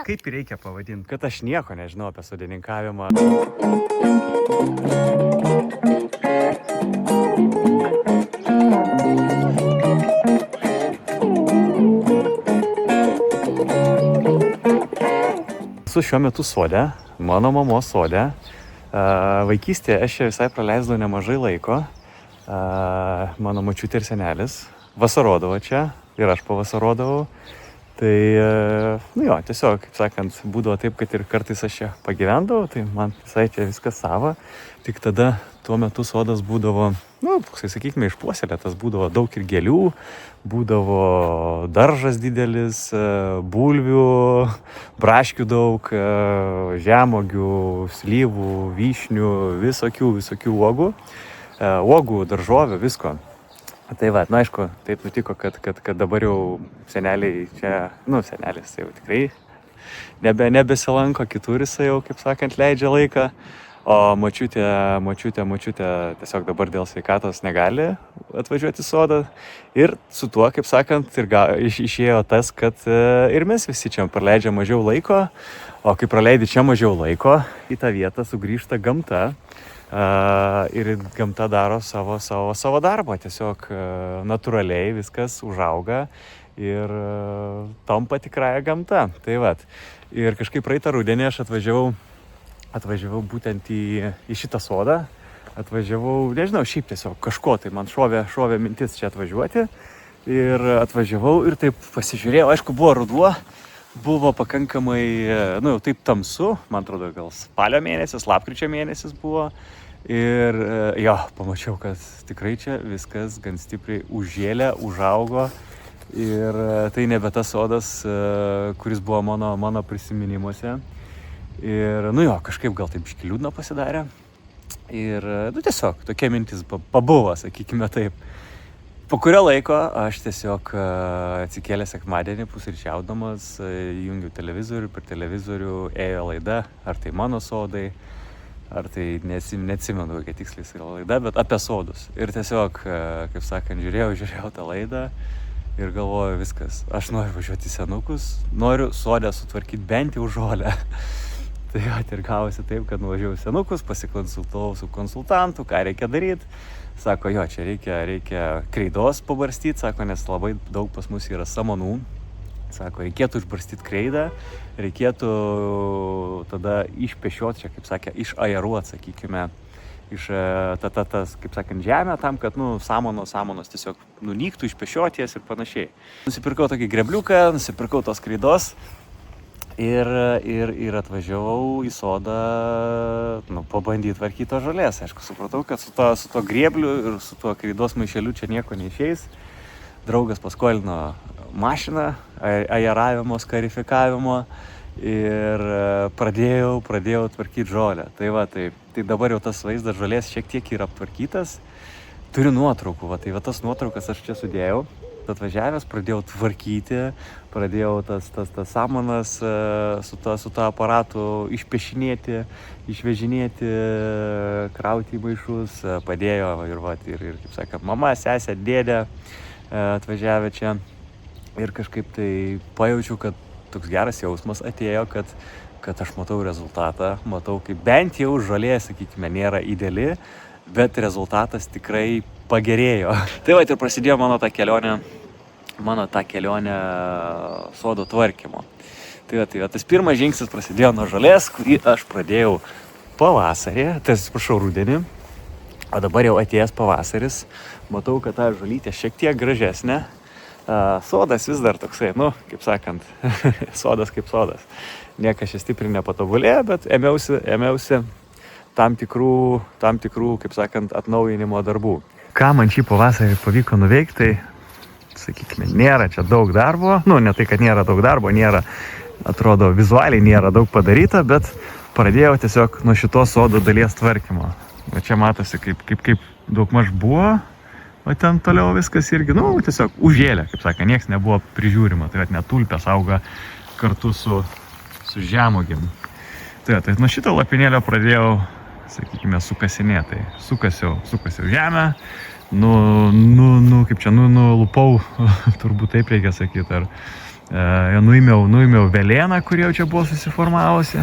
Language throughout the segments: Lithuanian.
Kaip reikia pavadinti, kad aš nieko nežinau apie sodininkavimą. Esu šiuo metu sode, mano mamos sode. Vaikystėje aš čia visai praleisdavau nemažai laiko. Mano močiutė ir senelis vasarodavo čia ir aš pavasarodavau. Tai, nu jo, tiesiog, kaip sakant, būdavo taip, kad ir kartais aš čia pagyvendavau, tai man visai čia viskas sava. Tik tada tuo metu sodas būdavo, nu, sakykime, išpuoselėtas, būdavo daug ir gėlių, būdavo daržas didelis, bulvių, braškių daug, žemuogių, slyvų, vyšnių, visokių uogų, daržovių, visko. Tai va, na aišku, taip nutiko, kad dabar jau seneliai čia, nu senelis jau tikrai nebesilanko, kitur jisai jau, kaip sakant, leidžia laiką, o močiutė tiesiog dabar dėl sveikatos negali atvažiuoti į sodą ir su tuo, kaip sakant, išėjo tas, kad ir mes visi čia praleidžia mažiau laiko, o kai praleidi čia mažiau laiko, į tą vietą sugrįžta gamta. Ir gamta daro savo darbą, tiesiog natūraliai viskas užauga ir tampa tikrąja gamta. Tai vat. Ir kažkaip praeitą rudenį aš atvažiavau būtent į šitą sodą, nežinau, šiaip tiesiog kažko, tai man šovė mintis čia atvažiuoti ir atvažiavau ir taip pasižiūrėjau, aišku, buvo ruduo, buvo pakankamai, nu jau taip tamsu, man atrodo, gal spalio mėnesis, lapkričio mėnesis buvo. Ir jo, pamačiau, kad tikrai čia viskas gan stipriai užžėlė, užaugo. Ir tai nebe tas sodas, kuris buvo mano prisiminimuose. Ir, nu jo, kažkaip gal taip biškį liūdna pasidarė. Ir, nu tiesiog, tokia mintis pabuvo, sakykime taip. Po kurio laiko aš tiesiog atsikėlęs sekmadienį pusryčiaudamas, jungiau televizorių, per televizorių ėjo laida, ar tai mano sodai, ar tai neatsimenu, kokia tiksliai yra laida, bet apie sodus. Ir tiesiog, kaip sakant, žiūrėjau tą laidą ir galvoju viskas, aš noriu važiuoti į senukus, noriu sodę sutvarkyti bent jau žolę. Tai ir gavosi taip, kad nuvažiavau į senukus, pasikonsultavau su konsultantu, ką reikia daryti. Sako, jo, čia reikia kreidos pabarstyti, sako, nes labai daug pas mus yra samanų. Sako, reikėtų išbarstyti kreidą, reikėtų tada išpešioti, čia, kaip sakė, išaeruoti, sakykime, tas, kaip sakant, žemę tam, kad, nu, samanos tiesiog nunyktų, išpešioti jas ir panašiai. Nusipirkau tokį grebliuką, nusipirkau tos kreidos. Ir atvažiavau į sodą, nu, pabandyti tvarkyti to žolės. Aišku, supratau, kad su to grėbliu ir su tuo kreidos maišeliu čia nieko neišeis. Draugas paskolino mašiną, aeravimo, skarifikavimo ir pradėjau tvarkyti žolę. Tai va, tai dabar jau tas vaizdas žolės šiek tiek yra aptvarkytas. Turiu nuotraukų, tai va tas nuotraukas aš čia sudėjau. Atvažiavęs pradėjau tvarkyti, pradėjau tas samanas su to aparatu išpešinėti, išvežinėti, krauti į maišus, padėjo ir kaip sakė, mama, sesė, dėdė atvažiavę čia ir kažkaip tai pajaučiau, kad toks geras jausmas atėjo, kad aš matau rezultatą, matau, kaip bent jau žolė, sakykime, nėra ideali, bet rezultatas tikrai pagerėjo. Tai va, ir prasidėjo mano ta kelionė sodo tvarkymo. Tai va, tas pirmas žingsnis prasidėjo nuo žolės, kurį aš pradėjau pavasarį, rudenį, o dabar jau atėjęs pavasaris, matau, kad ta žolytė šiek tiek gražesnė. Sodas vis dar toksai, nu, kaip sakant, sodas kaip sodas. Niekas čia stipriai nepatobulėjo, bet ėmiausi tam tikrų, kaip sakant, atnaujinimo darbų. Ką man šį pavasarį pavyko nuveikti, tai, sakykime, nėra čia daug darbo. Nu, ne tai, kad nėra daug darbo, atrodo, vizualiai nėra daug padaryta, bet pradėjau tiesiog nuo šitos sodo dalies tvarkymo. Va čia matosi, kaip daugmaž buvo, o ten toliau viskas irgi, nu, tiesiog užžėlė, kaip sakė, nieks nebuvo prižiūrima. Tai net tulpės auga kartu su žemuogėm. Tai nuo šito lapinėlio pradėjau, sakykime, sukasinėtai. Sukasiau žemę, nulupau, turbūt taip reikia sakyti, Nuėmiau velėną, kuri jau čia buvo susiformavusi.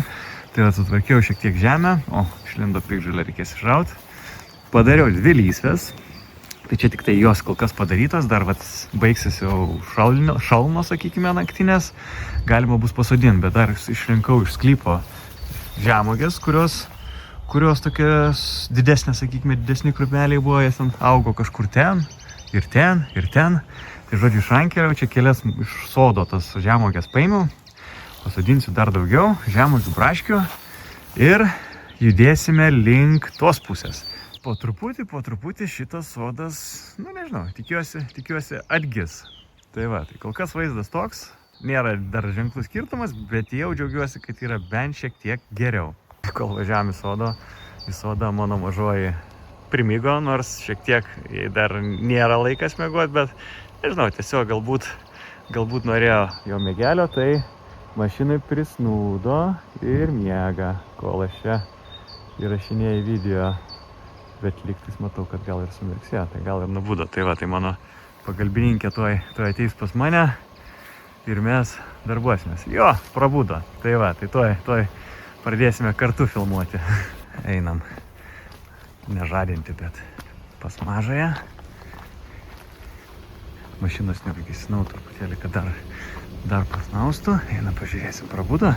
Tai sutvarkiau šiek tiek žemę. O, išlindo piktžolė, reikės išrauti. Padariau 2 lysvės. Tai čia tik tai jos kol kas padarytos. Dar baigsis jau šalno, sakykime, naktinės. Galima bus pasodinti, bet dar išrinkau iš sklypo žemogės, kurios tokios didesnės, sakykime, didesni krūmeliai buvo. Jas augo kažkur ten ir ten ir ten. Tai žodžiu, išrankeriau čia kelias iš sodo tas žemogės paimiau, pasodinsiu dar daugiau žemogių braškių ir judėsime link tos pusės. Po truputį šitas sodas, nežinau, tikiuosi atgis. Tai va, tai kol kas vaizdas toks, nėra dar ženklus skirtumas, bet jau džiaugiuosi, kad yra bent šiek tiek geriau. Kol važiavam į sodą mano mažoji primigo, nors šiek tiek dar nėra laikas miegoti, bet nežinau, tiesiog galbūt norėjo jo miegelio, tai mašinai prisnūdo ir miega, kol aš čia įrašinėjau video, bet lygtais matau, kad gal ir sumirksėjo, tai gal ir nubudo. Tai va, tai mano pagalbininkė tuoj ateis pas mane ir mes darbuosimės. Jo, prabudo. Tai va, tai tuoj pradėsime kartu filmuoti. Einam, nežadinti, bet pas mažąją. Mašinos nepagisinau truputėlį, kad dar pasnaustų. Eina, pažiūrėsim, prabudo.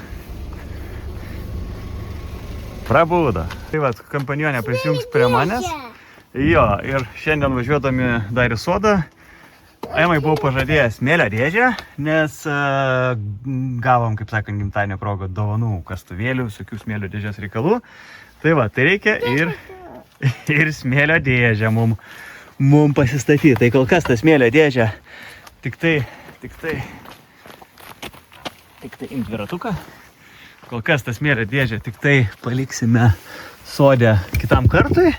Prabudo. Tai va, kompanionė prisijungs prie manęs. Jo, ir šiandien važiuodami dar į sodą, Emai buvau pažadėjęs smėlio dėžę, nes gavom, kaip sakant, gimtadienio progo dovanų kastuvėlių, visokių smėlio dėžės reikalų. Tai va, tai reikia ir smėlio dėžę mum pasistatyti. Tai kol kas tą smėlio dėžę tik tai imt viratuką. Kol kas tą smėlio dėžę tik tai paliksime sode kitam kartui.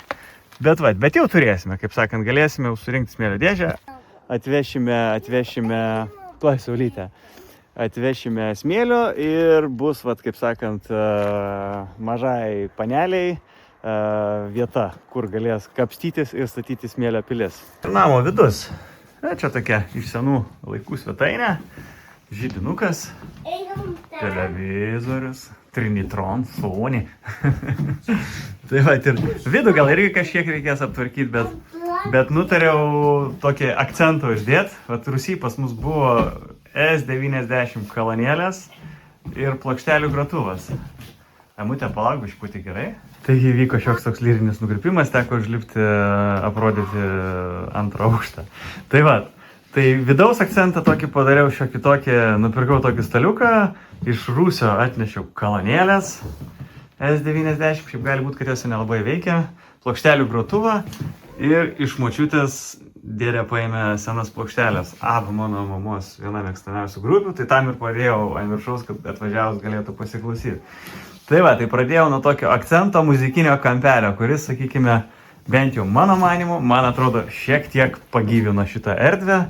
Bet jau turėsime, kaip sakant, galėsime surinkti smėlio dėžę. Atvešime tuoj saulytę. Atvešime smėlio ir bus, kaip sakant, mažai paneliai vieta, kur galės kapstytis ir statyti smėlio pilis. Namo vidus. Čia tokia iš senų laikų svetainė. Židinukas. Televizorius. Trinitron, Sony. Tai va, ir vidų gal irgi kažkiek reikės aptvarkyti, bet nutariau tokį akcentą uždėti. Vat Rusy pas mus buvo S90 kolonėlės ir plokštelių grotuvas. Emutė, palauk, biškutį gerai. Taigi vyko šioks toks lyrinis nukrypimas, teko užlipti, aprodyti antrą aukštą. Tai va, tai vidaus akcentą tokį padariau šiokį tokį, nupirkau tokį staliuką, iš Rūsio atnešiau kolonėlės S90, šiaip gali būti, kad jos nelabai veikia, plokštelių grotuvą ir iš močiutės dėdė paėmė senas plokštelės Abu mano mamos viena mėgstamiausių grupių, tai tam ir padėjau ant viršaus, kad atvažiavus galėtų pasiklausyti. Tai va, tai pradėjau nuo tokio akcento muzikinio kampelio, kuris, sakykime, bent jau mano manimu, man atrodo, šiek tiek pagyvino šitą erdvę.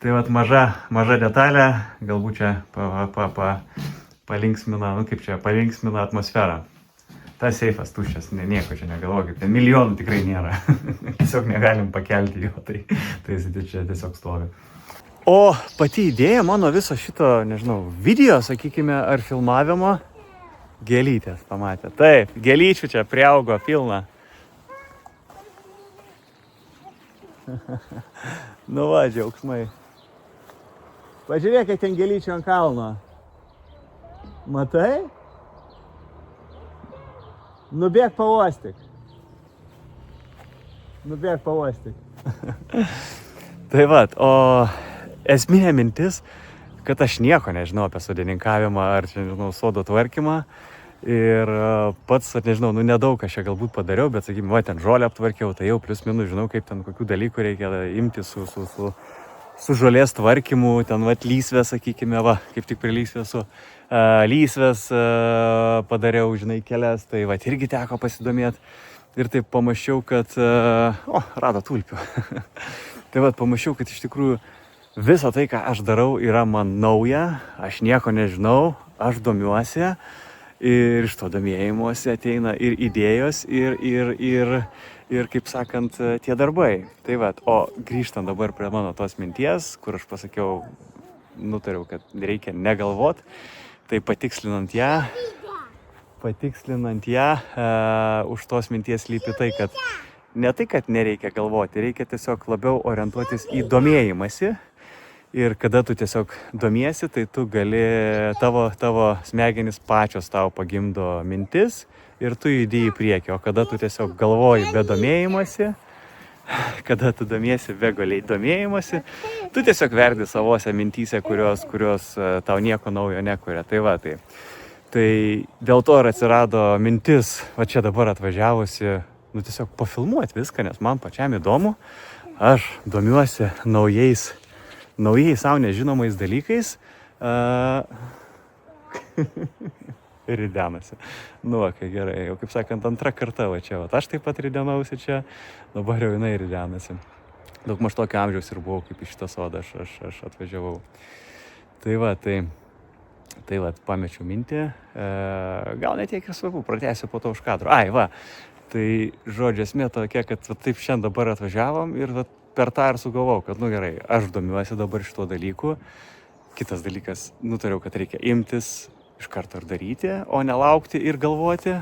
Tai vat maža detalė, galbūt čia palinksmina atmosferą. Tas seifas tuščias, nieko čia negalvokit, milijonų tikrai nėra. Tiesiog negalim pakelti jo, tai jis čia tiesiog stovi. O pati idėja mano viso šito, nežinau, video, sakykime, ar filmavimo, gėlytės pamatė. Taip, gėlyčių čia priaugo pilna. Nu va, džiaugsmai. Pažiūrėk, kad ten gėlyčių ant kalno. Matai? Nubėk pauostyk. Tai va, o esminė mintis, kad aš nieko nežinau apie sodininkavimą ar, nežinau, sodo tvarkymą. Ir pats, nežinau, nedaug aš čia galbūt padariau, bet, sakykime, ten žolę aptvarkiau, tai jau plius minus žinau, kaip ten kokių dalykų reikia imti su žolės tvarkymu, ten lysvės, sakykime, kaip tik prie lysvės lysvės padariau, žinai, kelias, tai irgi teko pasidomėti. Ir taip pamačiau, kad, rado tulpių. Tai pamačiau, kad iš tikrųjų visa tai, ką aš darau, yra man nauja, aš nieko nežinau, aš domiuosi. Ir iš to domėjimuose ateina ir idėjos, ir kaip sakant, tie darbai. Tai o grįžtant dabar prie mano tos minties, kur aš pasakiau nutariau, kad reikia negalvot, tai patikslinant ją, už tos minties lypi tai, kad ne tai, kad nereikia galvoti, reikia tiesiog labiau orientuotis į domėjimąsi. Ir kada tu tiesiog domiesi, tai tu gali, tavo smegenys pačios tau pagimdo mintis ir tu judi į priekį. O kada tu tiesiog galvoji be domėjimąsi, kada tu domiesi be domėjimąsi, tu tiesiog verdi savose mintyse, kurios tau nieko naujo nekuria. Tai va, tai dėl to ir atsirado mintis, va čia dabar atvažiavusi, tiesiog pafilmuoti viską, nes man pačiam įdomu, aš domiuosi naujais savo nežinomais dalykais. Ridenasi. Kai gerai, jau kaip sakant, antrą kartą va čia. Aš taip pat ridenausi čia, dabar jau jinai ridenasi. Daug maž tokio amžiaus ir buvau, kaip į šitą sodą aš atvažiavau. Tai va, pamečiau mintį. Gal ne tiek ir svarbu, pratęsiu po to už kadro. Tai žodžiu, esmė tokia, kad taip šiandien dabar atvažiavom ir per tą ir sugalvau, kad gerai, aš domiuosi dabar šituo dalyku. Kitas dalykas, nutariau, kad reikia imtis iš karto ir daryti, o nelaukti ir galvoti.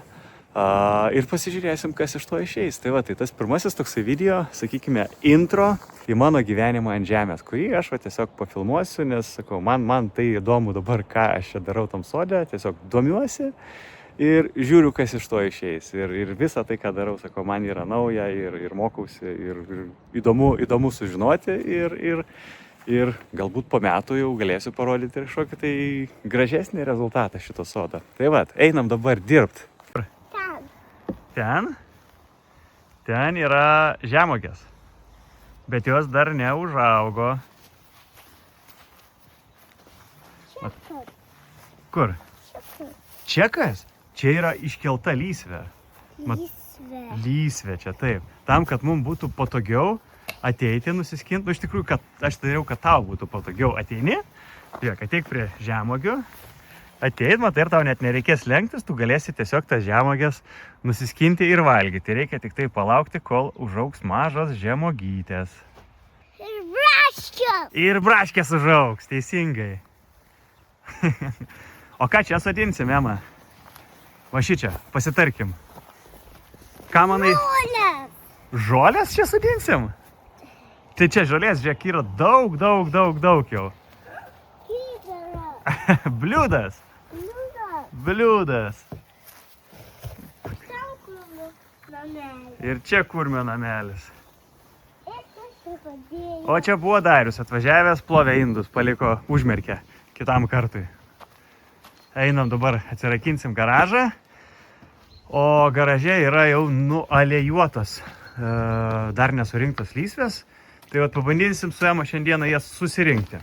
Ir pasižiūrėsim, kas iš to išeis. Tai va, tai tas pirmasis toksai video, sakykime, intro į mano gyvenimą ant žemės, kurį aš tiesiog pafilmuosiu, nes, sakau, man tai įdomu dabar, ką aš čia darau tam sode, tiesiog domiuosi. Ir žiūriu, kas iš to išeis. Ir visą tai, ką darau, sakau, man yra nauja ir mokausi, ir įdomu sužinoti. Ir galbūt po metų jau galėsiu parodyti ir kažkokį tai gražesnį rezultatą šito sodo. Tai va, einam dabar dirbti. Ten yra žemuogės, bet jos dar neužaugo. Kur? Čia kas? Čia yra iškelta lysvė. Lysvė čia, taip. Tam, kad mums būtų patogiau ateiti, nusiskinti. Iš tikrųjų, kad aš dariau, kad tau būtų patogiau ateini. Žiūrėk, ateik prie žemuogių. Ateit, matai, ir tau net nereikės lenktis, tu galėsi tiesiog tas žemuogės nusiskinti ir valgyti. Reikia tik tai palaukti, kol užaugs mažos žemuogytės. Ir braškės užaugs, teisingai. O ką čia sodinsim, Ema? Va šičia, pasitarkim. Ką manai? Žolės čia sodinsim? Tai čia žolės, žiūrėk, yra daug jau. Bliūdas. Ir čia kurmio namelis. O čia buvo Darius atvažiavęs, plovė indus, paliko užmerkę kitam kartui. Einam dabar, atsirakinsim garažą, o garaže yra jau nualėjuotos, dar nesurinktos lysvės. Tai pabandysim su Ema šiandieną jas susirinkti.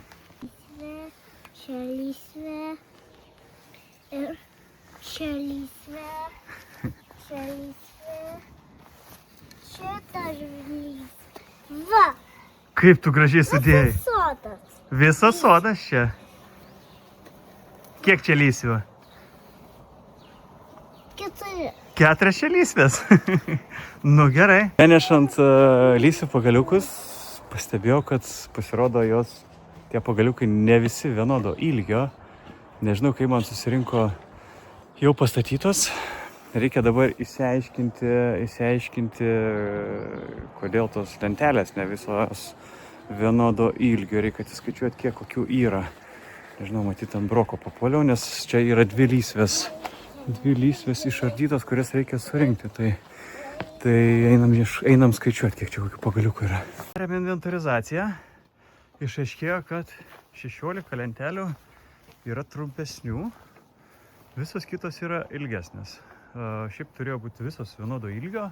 Čia lysvė ir čia lysvė, čia dar lysvė. Va! Kaip tu gražiai sudėjai? Visas sodas. Visas sodas čia. Kiek čia lysvių? 4. 4 čia lysvės. Gerai. Nešant lysvių pagaliukus, pastebėjau, kad pasirodo tie pagaliukai ne visi vienodo ilgio. Nežinau, kaip man susirinko jau pastatytos. Reikia dabar išsiaiškinti, kodėl tos lentelės ne visos vienodo ilgio. Reikia atsiskaičiuoti, kiek kokių yra. Nežinau, matyti ant broko papuoliau, nes čia yra 2 lysvės. 2 lysvės išardytos, kurias reikia surinkti. Tai einam skaičiuoti, kiek čia kokių pagaliukų yra. Darėm inventorizaciją. Išaiškėjo, kad 16 lentelių yra trumpesnių. Visos kitos yra ilgesnės. Šiaip turėjo būti visos vienodo ilgio.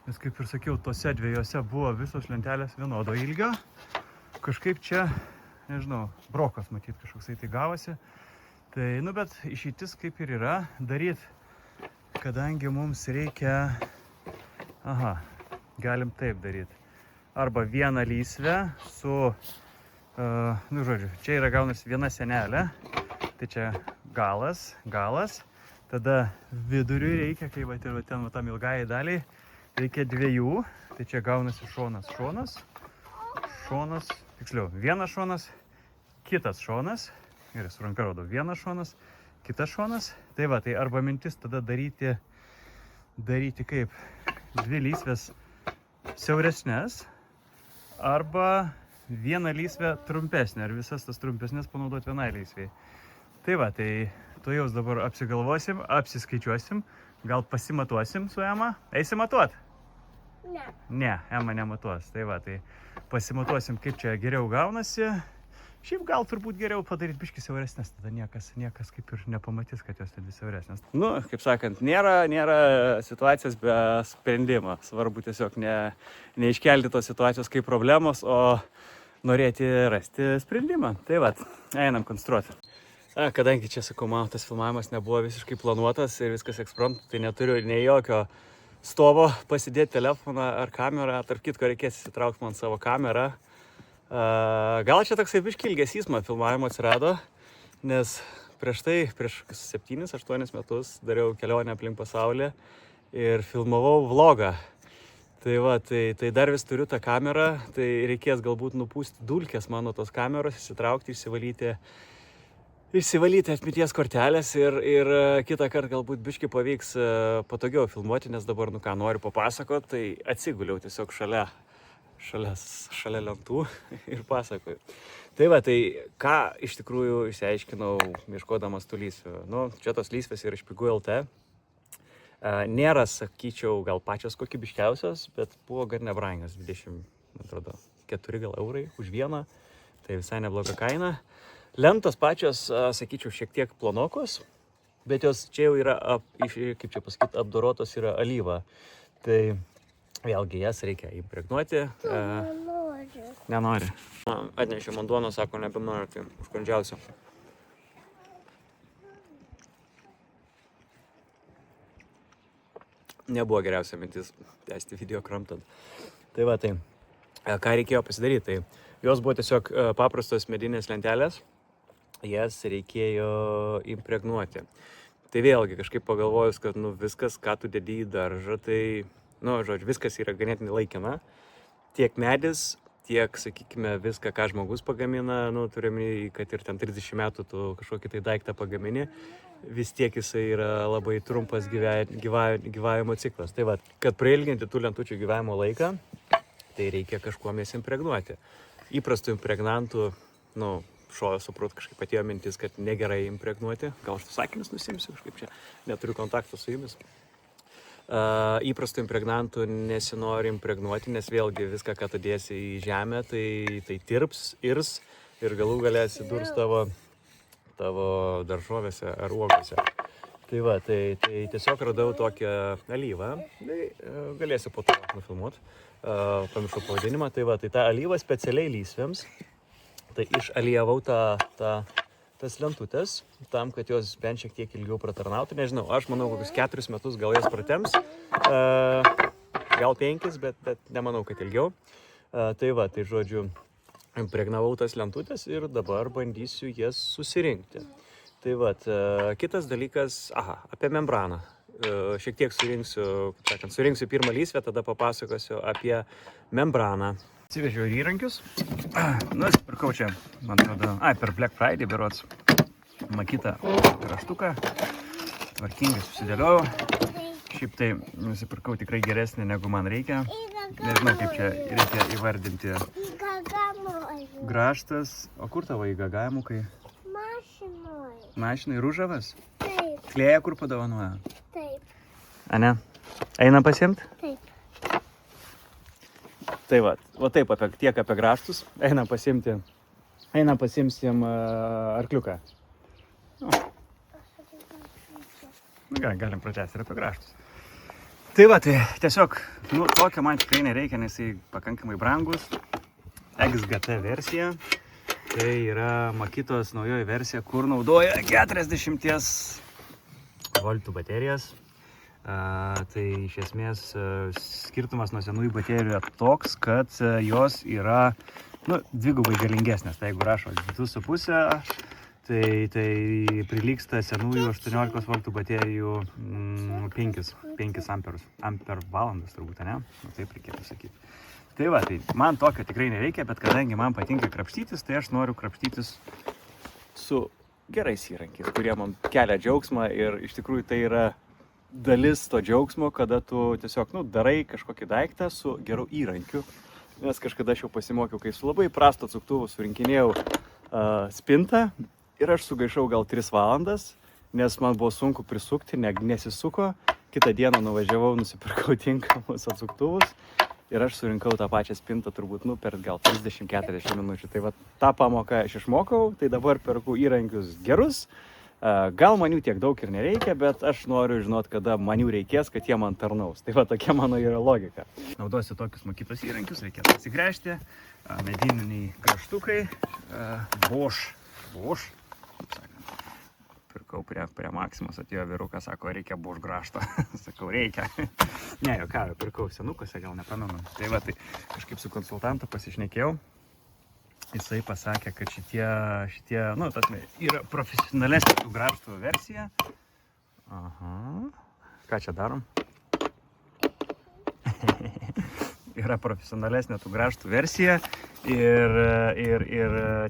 Nes, kaip ir sakiau, tose 2 buvo visos lentelės vienodo ilgio. Kažkaip čia, nežinau, brokas matyt kažkoksai tai gavosi. Tai, bet išeitis kaip ir yra daryti, kadangi mums reikia, galim taip daryti. Arba vieną lysvę su, čia yra gaunasi viena sienelė, tai čia galas, tada viduriui reikia, kai ten tam ilgai daliai, reikia 2, tai čia gaunasi šonas, tiksliau, vienas šonas, kitas šonas. Ir su ranka rodo vienas šonas, kitas šonas. Tai va, tai arba mintis tada daryti kaip dvi lysvės siauresnės, arba vieną lysvę trumpesnę, ar visas tas trumpesnės panaudoti vienai lysvei. Tai va, tai to jaus dabar apsigalvosim, apsiskaičiuosim, gal pasimatuosim su Ema. Eisi matuot? Ne. Ne, Ema nematuos. Tai va, tai pasimatuosim, kaip čia geriau gaunasi. Šiaip gal turbūt geriau padaryti biškį siauresnės, tada niekas kaip ir nepamatys, kad jos dvi siauresnės. Nu, kaip sakant, nėra situacijos be sprendimo. Svarbu tiesiog neiškelti tos situacijos kaip problemos, o norėti rasti sprendimą. Tai va, einam konstruoti. Kadangi čia, sakau, man tas filmavimas nebuvo visiškai planuotas ir viskas ekspromtu, tai neturiu nei jokio stovo pasidėti telefoną ar kamerą. Tarp kitko reikės įsitraukti man savo kamerą. Gal čia toksai biškį ilgesys man filmavimo atsirado, nes prieš 7-8 metus dariau kelionę aplink pasaulį ir filmavau vlogą. Tai va, tai dar vis turiu tą kamerą, tai reikės galbūt nupūsti dulkės mano tos kameros, įsitraukti, išsivalyti atminties kortelės ir kitą kartą galbūt biškį pavyks patogiau filmuoti, nes dabar, noriu papasakoti, tai atsiguliau tiesiog šalia lentų ir pasakoju. Tai va, tai ką iš tikrųjų išsiaiškinau ieškodamas tų lysvių. Čia tos lysvės yra iš Pigų LT. Nėra, sakyčiau, gal pačios kokybiškiausios, bet buvo gan nebrangios, 24 gal eurai už vieną. Tai visai nebloga kaina. Lentos pačios, sakyčiau, šiek tiek plonokos, bet jos čia jau yra, kaip čia pasakyti, apdorotos yra alyva. Tai vėlgi jas reikia impregnuoti. Nenori. Atnešė man duoną, sako, nebenori, tai užkandžiausiu. Nebuvo geriausia mintis tęsti video kramtant. Tai va, tai ką reikėjo pasidaryti, tai jos buvo tiesiog paprastos medinės lentelės, jas reikėjo impregnuoti. Tai vėlgi kažkaip pagalvojus, kad viskas, ką tu dedi į daržą, tai viskas yra ganėtinai laikina. Tiek medis, tiek, sakykime, viską, ką žmogus pagamina, turime, kad ir ten 30 metų tu kažkokį tai daiktą pagamini, vis tiek jisai yra labai trumpas gyvavimo ciklas. Tai va, kad prailginti tų lentučių gyvavimo laiką, tai reikia kažkuom jas impregnuoti. Įprastų impregnantų, suprot, kažkaip atėjo mintis, kad negerai impregnuoti. Gal aš tų sakinius nusimsiu, kažkaip čia neturiu kontakto su jumis. Įprastų impregnantų nesinori impregnuoti, nes vėlgi viską, ką tu dėsi į žemę, tai tirps, irs ir galų gale atsidurs tavo daržovėse ar uogose. Tai va, tai tiesiog radau tokią alyvą, tai galėsiu po to nufilmuoti, pamiršau pavadinimą. Tai va, tai ta alyva specialiai lysvėms, tai išalijavau tas lentutės, tam, kad jos bent šiek tiek ilgiau pratarnautų. Nežinau, aš manau, kokius 4 metus gal jas pratems, gal 5, bet nemanau, kad ilgiau. Tai va, tai žodžiu, impregnavau tas lentutės ir dabar bandysiu jas susirinkti. Tai va, kitas dalykas, apie membraną. Šiek tiek surinksiu pirmą lysvę, tada papasakosiu apie membraną. Atsivežiau įrankius. Pirkau čia, man atrodo, per Black Friday berods makytą raštuką. Tvarkingai susidėliojau. Šiaip tai nusipirkau tikrai geresnį, negu man reikia. Nežinau, kaip čia reikia įvardinti. Grąžtas. O kur tavo įgagavimukai? Mašinai Ružavas? Taip. Klėja kur padovanoja? Taip. Ane? Einam pasiimt? Taip. Tai va taip tiek apie grąžtus. Einam pasiimsim arkliuką. Galim pratęsti ir apie grąžtus. Tai va, tai tiesiog, tokio man tikrai nereikia, nes jis pakankamai brangus. XGT versija. Tai yra Makitos naujoji versija, kur naudoja 40 voltų baterijas. Tai iš esmės skirtumas nuo senųjų baterijų yra toks, kad jos yra dvigubai galingesnės. Tai jeigu rašo 2,5, tai prilygsta senųjų 18 voltų baterijų 5 amperus. Amper valandas turbūt, ne? Taip reikėtų sakyti. Tai va, tai man tokio tikrai nereikia, bet kadangi man patinka krapštytis, tai aš noriu krapštytis su gerais įrankiais, kurie man kelia džiaugsmą ir iš tikrųjų tai yra dalis to džiaugsmo, kada tu tiesiog, darai kažkokį daiktą su geru įrankiu. Nes kažkada aš jau pasimokiau, kai su labai prasto atsuktuvu surinkinėjau spintą ir aš sugaišau gal 3 valandas, nes man buvo sunku prisukti, nesisuko. Kitą dieną nuvažiavau, nusipirkau tinkamus atsuktuvus ir aš surinkau tą pačią spintą turbūt per gal 30-40 minučių. Tai va, tą pamoką aš išmokau, tai dabar perku įrankius gerus. Gal man jų tiek daug ir nereikia, bet aš noriu žinot, kada man jų reikės, kad jie man tarnaus. Tai va, tokia mano yra logika. Naudosiu tokius mokytos įrankius, reikės atsigręžti, medininiai grąžtukai, Bosch, pirkau prie Maksimos, atėjo vyrukas, sako, reikia Bosch grąžto. Sakau, reikia. Ne, jokauju, pirkau senukose, gal nepamenu. Tai va, tai kažkaip su konsultantu pasišnekėjau. Jisai pasakė, kad šitie yra profesionalesnė tų grąžtų versija. Aha. Ką čia darom? Yra profesionalesnė tų grąžtų versija ir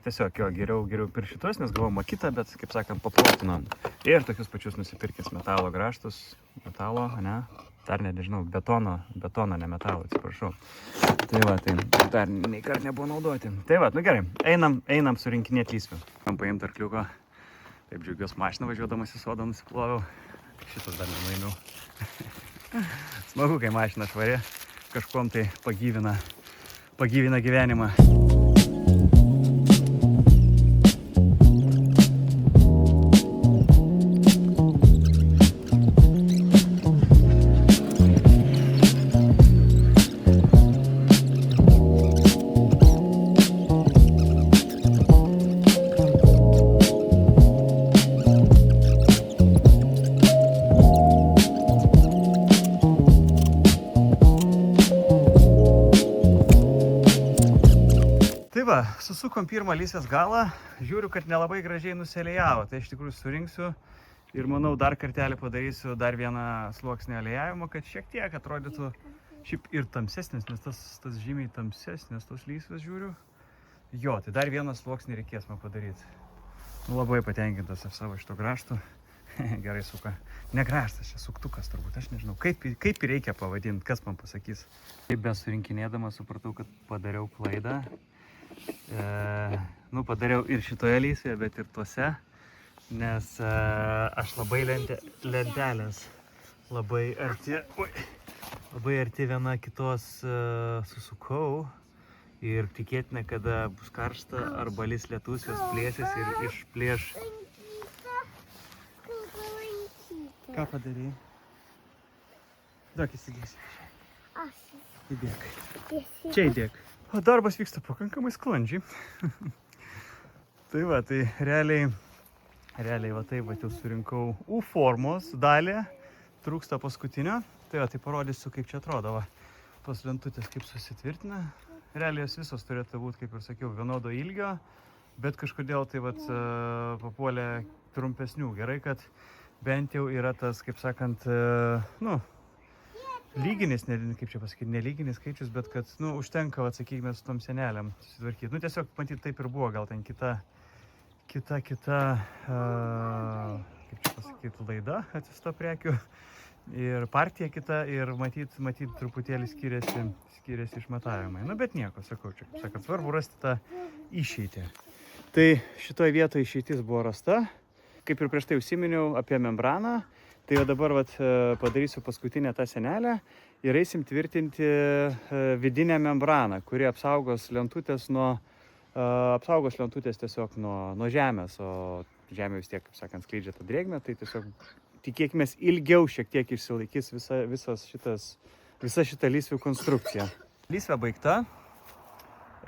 tiesiog jo geriau per šitos, nes gavau makitą, bet, kaip sakant, paplotino. Ir tokius pačius nusipirkęs metalo grąžtus, dar nežinau, betono, ne metalo, atsiprašau. Tai va, tai dar nei kart nebuvo naudoti. Tai va, gerai, einam surinkinėti lysvių. Man paimti arkliuko, taip džiaugiuosi mašiną važiuodamas į sodą nusiploviau. Šitas dar nenuėmiau. Smagu, kai mašina švari, kažkuom tai pagyvina gyvenimą. Susukom pirmą lysvės galą, žiūriu, kad nelabai gražiai nuselėjavo, tai iš tikrųjų surinksiu ir manau dar kartelį padarysiu dar vieną sluoksnį alėjavimo, kad šiek tiek atrodytų šiaip ir tamsesnis, nes tas žymiai tamsesnis tos lysvės žiūriu. Jo, tai dar vieną sluoksnį reikės man padaryti. Labai patenkintas savo šito grąžtu. Gerai suka. Ne grąžtas, čia suktukas turbūt, aš nežinau, kaip reikia pavadinti, kas man pasakys. Taip besurinkinėdama supratau, kad padariau klaidą. Padariau ir šitoje lysvėje, bet ir tuose, nes aš labai lentelės labai arti viena kitos susukau ir tikėtina, kada bus karšta arba lis lietus, jos plėsis ir išplėš. Ką padarei? Duok įsigėsi. Įdėk. Čia įdėk. O darbas vyksta pakankamai sklandžiai. Tai va, tai realiai va taip va jau surinkau U formos dalį, trūksta paskutinio. Tai va, tai parodysiu, kaip čia atrodo, va, tos lentutės kaip susitvirtina. Realiai jos visos turėtų būti, kaip ir sakiau, vienodo ilgio, bet kažkodėl tai va papuolė trumpesnių. Gerai, kad bent jau yra tas, kaip sakant, lyginis, kaip čia pasakyti, nelyginis skaičius, bet kad, užtenka, sakykime, su tom senelėm susitvarkyti. Tiesiog, matyt, taip ir buvo, gal ten kita, kaip čia pasakyti, laida atsisto prekių ir partija kita ir matyt, truputėlį skiriasi išmatavimai. Bet nieko, sakau, čia, sakant, svarbu rasti tą išeitį. Tai šitoje vietoje išeitis buvo rasta. Kaip ir prieš tai užsiminiau apie membraną, tai jau dabar padarysiu paskutinę tą senelę ir eisim tvirtinti vidinę membraną, kuri apsaugos lentutės tiesiog nuo žemės, o žemė vis tiek, kaip sakant, skleidžia tą drėgmę, tai tiesiog tikėkime ilgiau šiek tiek išsilaikys visa šita lysvių konstrukcija. Lysvė baigta.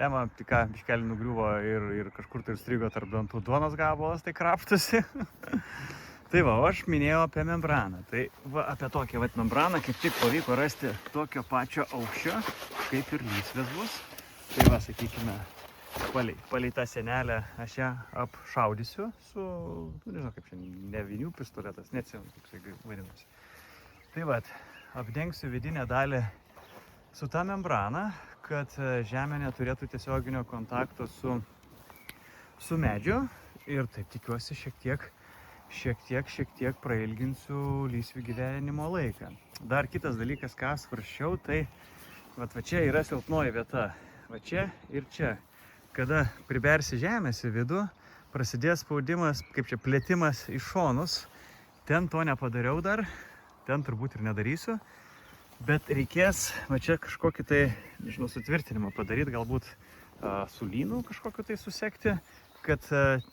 Ema tik ką biškelį nugriuvo ir kažkur tai strigo tarp dantų duonos gabalas, tai krapštusi. Tai va, aš minėjau apie membraną. Tai va, apie tokią membraną kaip tik pavyko rasti tokio pačio aukščio, kaip ir lysvės bus. Tai va, sakykime, palei tą senelę aš ją apšaudysiu su, nežinau kaip šiandien, ne vinių pistoletas, neatsimenu, kaip tai vadinasi. Tai va, apdengsiu vidinę dalį su tą membraną, kad žemė neturėtų tiesioginio kontakto su medžiu ir taip tikiuosi šiek tiek prailginsiu lysvių gyvenimo laiką. Dar kitas dalykas, ką svarsčiau, tai va čia yra silpnoji vieta. Va čia ir čia. Kada pribersi žemės į vidų, prasidės spaudimas, kaip čia plėtimas į šonus. Ten to nepadariau dar, ten turbūt ir nedarysiu. Bet reikės va čia kažkokį tai, nežinau, sutvirtinimą padaryti, galbūt su lynu kažkokiu tai susekti, kad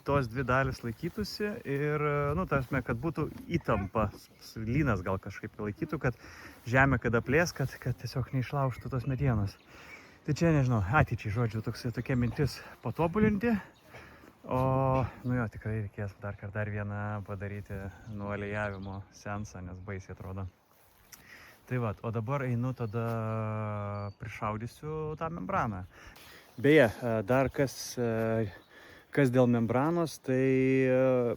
tos dvi dalis laikytųsi ir, tarsi, kad būtų įtampa, lynas gal kažkaip laikytų, kad žemė kada plės, kad tiesiog neišlaužtų tos medienos. Tai čia, nežinau, ateičiai, žodžiu, tokia mintis patobulinti, o, tikrai reikės dar vieną padaryti nuolėjavimo seansą, nes baisiai atrodo. Tai va, o dabar einu tada prišaudysiu tą membraną. Beje, dar kas dėl membranos, tai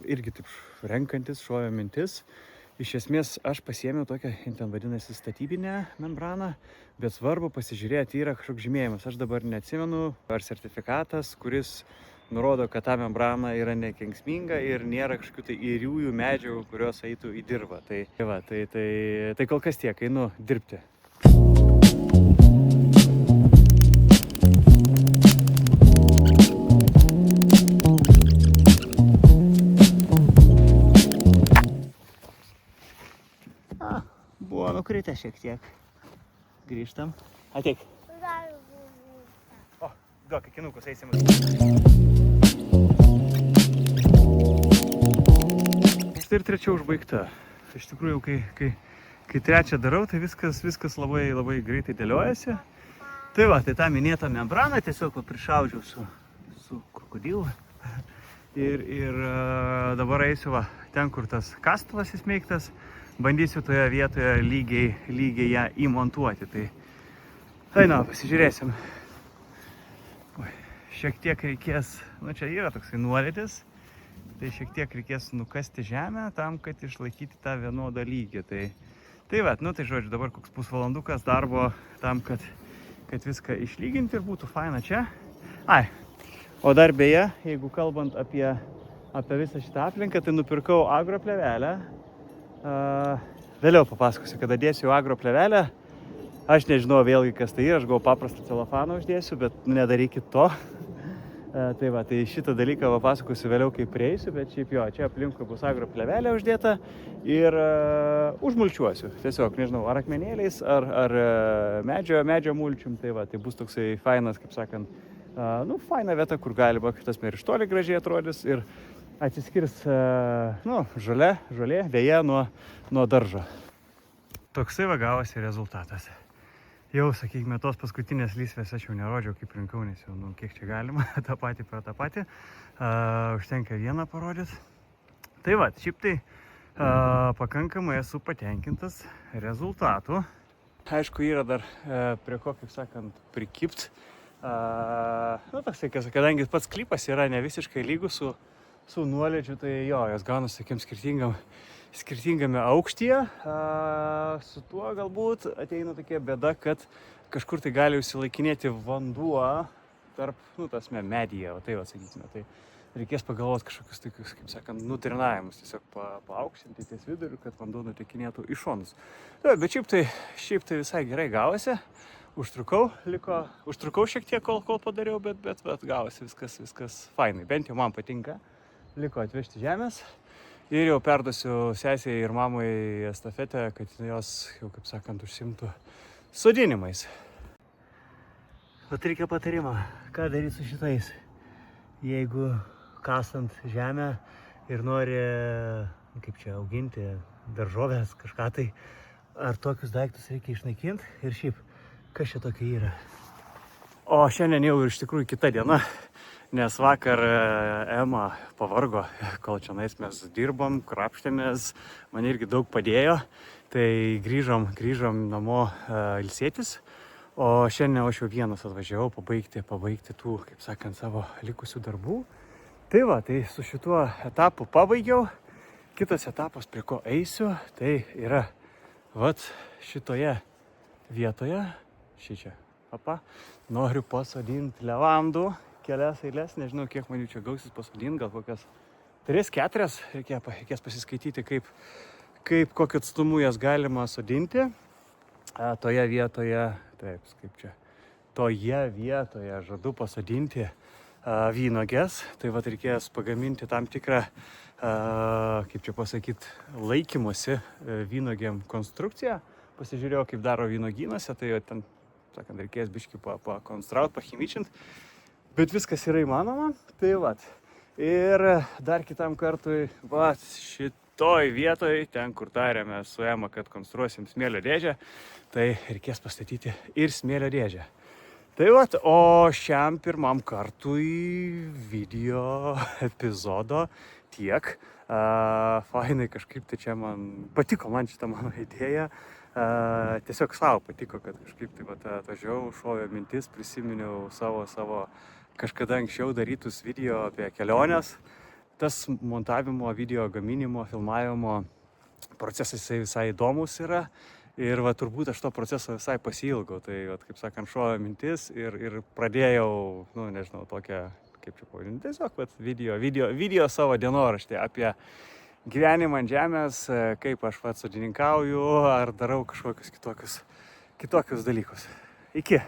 irgi taip renkantis šovė mintis. Iš esmės aš pasiėmiau tokią, ten vadinasi, statybinę membraną, bet svarbu pasižiūrėti, yra kažkoks žymėjimas. Aš dabar neatsimenu, ar sertifikatas, kuris nurodo, kad ta membrana yra nekenksminga ir nėra kažkokių tai įriųjų medžiagų, kurios eitų į dirvą. Tai kol kas tiek, einu dirbti. Buvo nukritę šiek tiek. Grįžtam. Ateik. O, duok akinukus, eisim. Ir trečia užbaigta. Iš tikrųjų, kai trečią darau, tai viskas labai greitai dėliojasi. Tai va, tai tą minėtą membraną tiesiog prišaudžiau su krokodilu. Ir dabar eisiu va, ten, kur tas kastuvas įsmeigtas. Bandysiu toje vietoje lygiai ją įmontuoti. Tai pasižiūrėsim. Šiek tiek reikės, čia yra toksai nuolydis, tai šiek tiek reikės nukasti žemę tam, kad išlaikyti tą vienodą lygį. Tai žodžiu, dabar koks pusvalandukas darbo tam, kad viską išlyginti ir būtų faina čia. O dar beje, jeigu kalbant apie visą šitą aplinką, tai nupirkau agroplevelę. Vėliau papasakosiu, kada dėsiu agro plevelę. Aš nežinau vėlgi, kas tai yra, aš gavau paprastą celofaną uždėsiu, bet nedarykit to. Tai šitą dalyką papasakosiu vėliau, kai prieisiu, bet šiaip jo, čia aplinkui bus agro plevelė uždėta ir užmulčiuosiu. Tiesiog, nežinau, ar akmenėliais, ar medžio mulčium, tai bus toksai fainas, kaip sakant, faina vieta, kur galima, tas ir iš toli gražiai atrodys ir atsiskirs žolė, vėja nuo daržo. Toksai gavosi rezultatas. Jau, sakykime, tos paskutinės lysvės aš jau nerodžiau, kaip rinkau, nes jau, kiek čia galima, tą patį. Užtenka vieną parodyti. Tai va, šiaip tai pakankamai esu patenkintas rezultatu. Aišku, yra dar prie ko, kaip sakant, prikipt. Kadangi pats klipas yra ne visiškai lygus su nuolydžiu, tai jo, jos gaunasi tokiam skirtingame aukštyje. Su tuo galbūt ateina tokia bėda, kad kažkur tai gali užsilaikinėti vanduo tarp, medyje, sakykime. Tai reikės pagalvoti kažkokius tokius, kaip sakant, nutrinavimus, tiesiog paaukštinti ties viduriu, kad vanduo nutekinėtų į šonus. Bet šiaip tai visai gerai gavosi. Užtrukau šiek tiek, kol padariau, bet gavosi viskas fainai. Bent jau man patinka. Liko atvežti žemės ir jau perduosiu sesei ir mamai estafetę, kad jos jau, kaip sakant, užsimtų sodinimais. Bet reikia patarimą, ką daryti su šitais. Jeigu kasant žemę ir nori, auginti daržovės, kažką tai, ar tokius daiktus reikia išnaikinti ir šiaip, kas čia tokia yra. O šiandien jau iš tikrųjų kita diena. Nes vakar Ema pavargo, kol čia mes dirbom, krapštėmės, man irgi daug padėjo, tai grįžom namo ilsėtis, o šiandien aš jau vienas atvažiavau pabaigti tų, kaip sakant, savo likusių darbų. Tai su šituo etapu pabaigiau, kitas etapas, prie ko eisiu, tai yra šitoje vietoje, šičia, Apa. Noriu pasodinti levandų, kelias eilės, nežinau, kiek man jų čia gausis pasodinti, gal kokias 3-4, reikės pasiskaityti, kaip kokiu atstumu jas galima sodinti. Toje vietoje, taip, kaip čia, toje vietoje žadu pasodinti vynogės, tai vat reikės pagaminti tam tikrą, kaip čia pasakyti, laikymosi vynogėm konstrukciją. Pasižiūrėjau, kaip daro vynogynuose, tai ten, sakant, reikės biškį pakonstruoti, pachimičinti, bet viskas yra įmanoma, tai vat. Ir dar kitam kartui, vat, šitoj vietoj, ten kur tarėme su Ema, kad konstruosim smėlio dėžę, tai reikės pastatyti ir smėlio dėžę. Tai vat, o šiam pirmam kartui video epizodo tiek. Fainai kažkaip tai čia patiko man šitą mano idėją. Tiesiog savo patiko, kad kažkaip tai vat, atvažiavau, šovė mintis, prisiminiau savo kažkada anksčiau darytus video apie keliones. Tas montavimo, video gaminimo, filmavimo procesas visai įdomus yra. Ir va, turbūt aš to proceso visai pasiilgau, tai va, kaip sakant, šovė mintis ir pradėjau, nežinau, tokią, kaip čia pavadinti, tiesiog va, video savo dienoraštį apie gyvenimą ant žemės, kaip aš va, sodininkauju ar darau kažkokius kitokius dalykus. Iki.